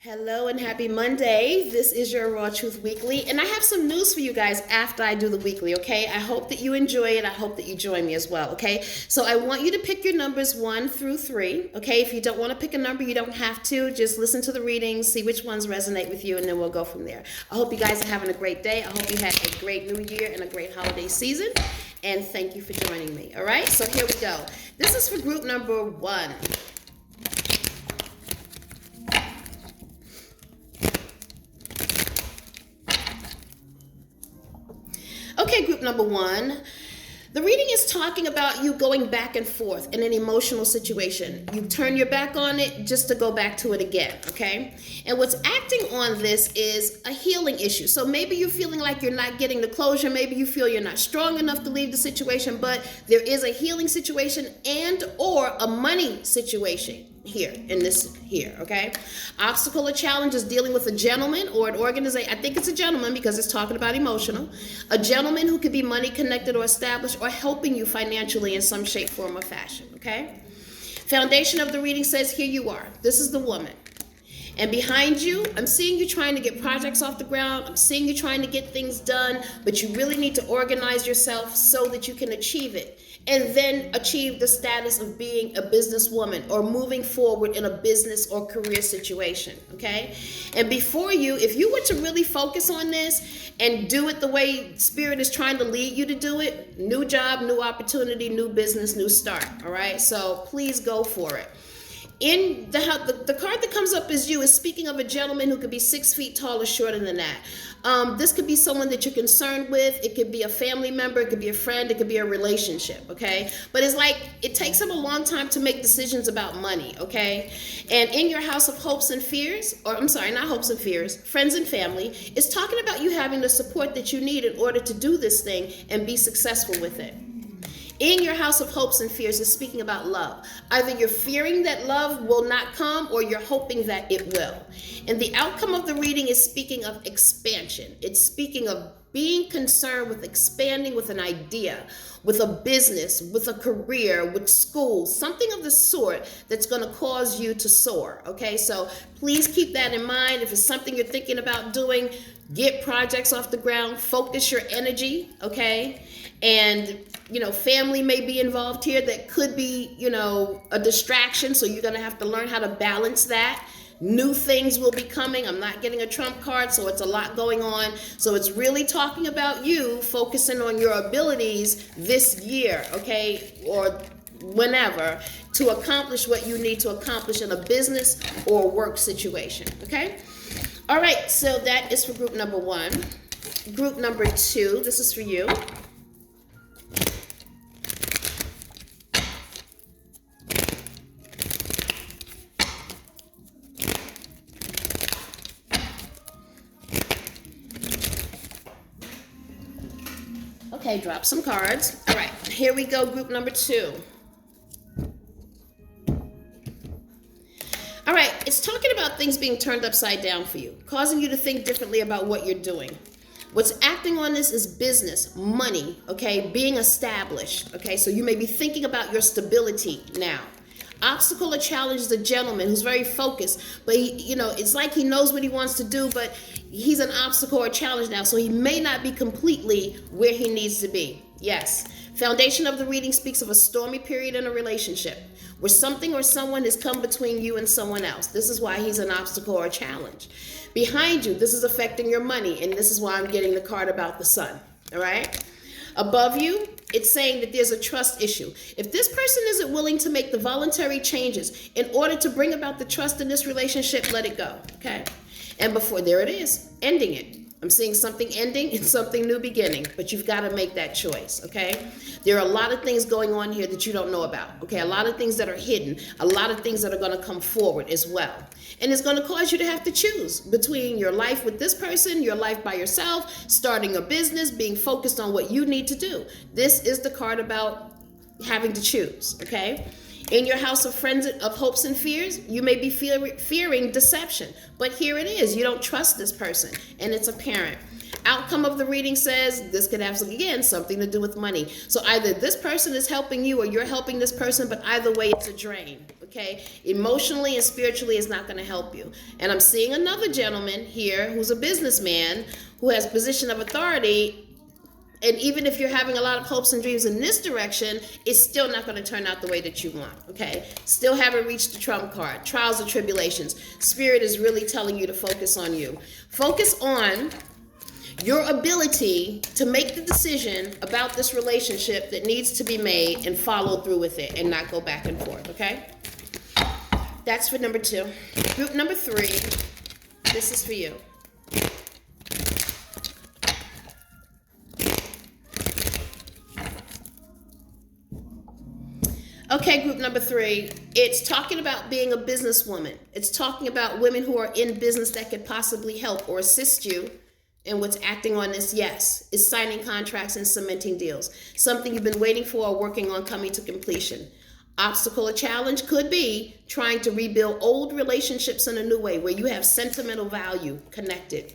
Hello and happy Monday. This is your Raw Truth Weekly, and I have some news for you guys after I do the weekly, okay? I hope that you enjoy it. I hope that you join me as well, okay? So I want you to pick your numbers 1 through 3, okay? If you don't want to pick a number, you don't have to. Just listen to the readings, see which ones resonate with you, and then we'll go from there. I hope you guys are having a great day. I hope you had a great new year and a great holiday season, and thank you for joining me, all right? So here we go. This is for group number 1. Okay, group number 1. The reading is talking about you going back and forth in an emotional situation. You turn your back on it just to go back to it again, okay? And what's acting on this is a healing issue. So maybe you're feeling like you're not getting the closure. Maybe you feel you're not strong enough to leave the situation, but there is a healing situation and or a money situation here in this here, okay? Obstacle or challenge is dealing with a gentleman or an organization. I think it's a gentleman because it's talking about emotional. A gentleman who could be money connected or established or helping you financially in some shape, form, or fashion, okay? Foundation of the reading says, here you are. This is the woman. And behind you, I'm seeing you trying to get projects off the ground. I'm seeing you trying to get things done, but you really need to organize yourself so that you can achieve it. And then achieve the status of being a businesswoman or moving forward in a business or career situation, okay? And before you, if you were to really focus on this and do it the way Spirit is trying to lead you to do it, new job, new opportunity, new business, new start, all right? So please go for it. In the card that comes up as you is speaking of a gentleman who could be 6 feet tall or shorter than that. This could be someone that you're concerned with. It could be a family member. It could be a friend. It could be a relationship, okay? But it's like it takes them a long time to make decisions about money, okay? And in your house of hopes and fears, or I'm sorry, not hopes and fears, friends and family, it's talking about you having the support that you need in order to do this thing and be successful with it. In your house of hopes and fears is speaking about love. Either you're fearing that love will not come or you're hoping that it will. And the outcome of the reading is speaking of expansion. It's speaking of being concerned with expanding with an idea, with a business, with a career, with school, something of the sort that's going to cause you to soar, okay? So please keep that in mind. If it's something you're thinking about doing, get projects off the ground, focus your energy, okay? And, family may be involved here that could be, a distraction. So you're going to have to learn how to balance that. New things will be coming. I'm not getting a trump card, so it's a lot going on. So it's really talking about you focusing on your abilities this year, okay, or whenever, to accomplish what you need to accomplish in a business or work situation, okay? All right, so that is for group number 1. Group number 2, this is for you. Okay, drop some cards. All right, here we go, group number 2. All right, it's talking about things being turned upside down for you, causing you to think differently about what you're doing. What's acting on this is business, money, okay, being established, okay? So you may be thinking about your stability now. Obstacle or challenge is a gentleman who's very focused, but it's like he knows what he wants to do, but he's an obstacle or challenge now, so he may not be completely where he needs to be. Yes. Foundation of the reading speaks of a stormy period in a relationship where something or someone has come between you and someone else. This is why he's an obstacle or a challenge. Behind you, this is affecting your money, and this is why I'm getting the card about the sun, all right? Above you, it's saying that there's a trust issue. If this person isn't willing to make the voluntary changes in order to bring about the trust in this relationship, let it go, okay? And before, there it is, ending it. I'm seeing something ending and something new beginning, but you've got to make that choice, okay? There are a lot of things going on here that you don't know about, okay? A lot of things that are hidden, a lot of things that are going to come forward as well. And it's going to cause you to have to choose between your life with this person, your life by yourself, starting a business, being focused on what you need to do. This is the card about having to choose, okay? In your house of friends of hopes and fears, you may be fearing deception. But here it is. You don't trust this person, and it's apparent. Outcome of the reading says this could have, again, something to do with money. So either this person is helping you or you're helping this person, but either way, it's a drain. Okay, emotionally and spiritually is not going to help you. And I'm seeing another gentleman here who's a businessman who has position of authority. And even if you're having a lot of hopes and dreams in this direction, it's still not going to turn out the way that you want, okay? Still haven't reached the trump card. Trials and tribulations. Spirit is really telling you to focus on you. Focus on your ability to make the decision about this relationship that needs to be made and follow through with it and not go back and forth, okay? That's for number 2. Group number 3, this is for you. Okay, group number 3, it's talking about being a businesswoman. It's talking about women who are in business that could possibly help or assist you. And what's acting on this, yes, is signing contracts and cementing deals. Something you've been waiting for or working on coming to completion. Obstacle or challenge could be trying to rebuild old relationships in a new way where you have sentimental value connected.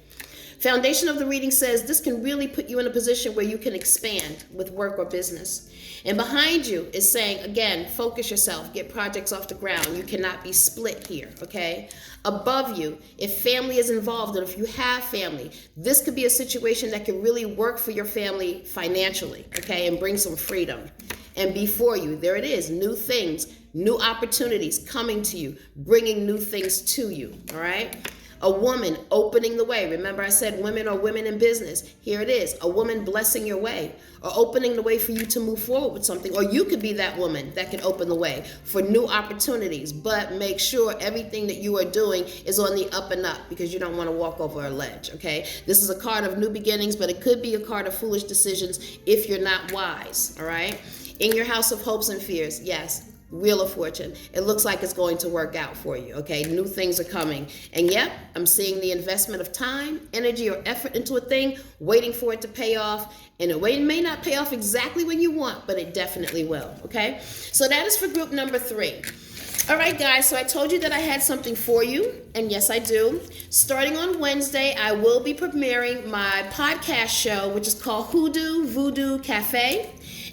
Foundation of the reading says this can really put you in a position where you can expand with work or business. And behind you is saying, again, focus yourself, get projects off the ground. You cannot be split here, okay? Above you, if family is involved, and if you have family, this could be a situation that can really work for your family financially, okay, and bring some freedom. And before you, there it is, new things, new opportunities coming to you, bringing new things to you, all right? A woman opening the way. Remember I said women are women in business. Here it is, a woman blessing your way or opening the way for you to move forward with something. Or you could be that woman that can open the way for new opportunities. But make sure everything that you are doing is on the up and up because you don't want to walk over a ledge, okay? This is a card of new beginnings, but it could be a card of foolish decisions if you're not wise, all right? In your house of hopes and fears, yes. Wheel of Fortune. It looks like it's going to work out for you, okay? New things are coming. And yep, I'm seeing the investment of time, energy, or effort into a thing, waiting for it to pay off. And it may not pay off exactly when you want, but it definitely will, okay? So that is for group number 3. All right, guys, so I told you that I had something for you, and yes, I do. Starting on Wednesday, I will be premiering my podcast show, which is called Hoodoo Voodoo Cafe.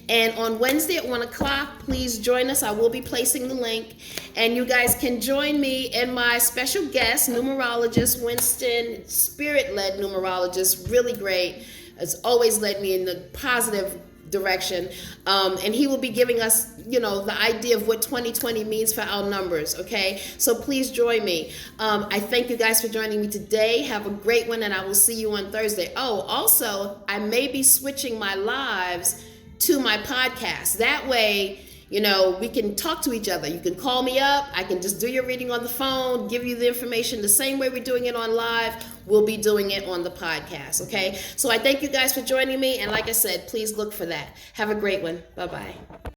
And on Wednesday at 1 o'clock, please join us. I will be placing the link. And you guys can join me and my special guest, numerologist Winston, spirit-led numerologist, really great. Has always led me in the positive direction. And he will be giving us, the idea of what 2020 means for our numbers, okay? So please join me. I thank you guys for joining me today. Have a great one, and I will see you on Thursday. Oh, also, I may be switching my lives to my podcast. That way, we can talk to each other. You can call me up. I can just do your reading on the phone, give you the information the same way we're doing it on live. We'll be doing it on the podcast, okay? So I thank you guys for joining me. And like I said, please look for that. Have a great one. Bye-bye.